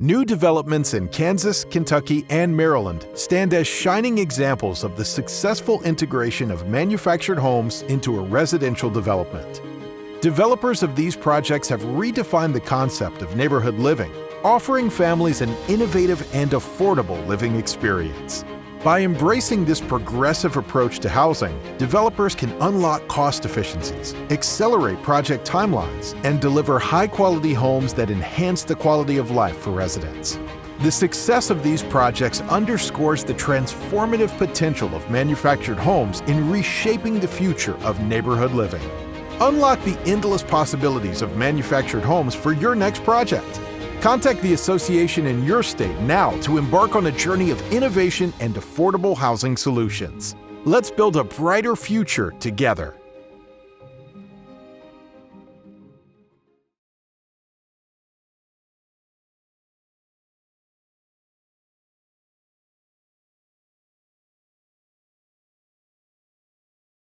New developments in Kansas, Kentucky, and Maryland stand as shining examples of the successful integration of manufactured homes into a residential development. Developers of these projects have redefined the concept of neighborhood living, offering families an innovative and affordable living experience. By embracing this progressive approach to housing, developers can unlock cost efficiencies, accelerate project timelines, and deliver high-quality homes that enhance the quality of life for residents. The success of these projects underscores the transformative potential of manufactured homes in reshaping the future of neighborhood living. Unlock the endless possibilities of manufactured homes for your next project. Contact the association in your state now to embark on a journey of innovation and affordable housing solutions. Let's build a brighter future together.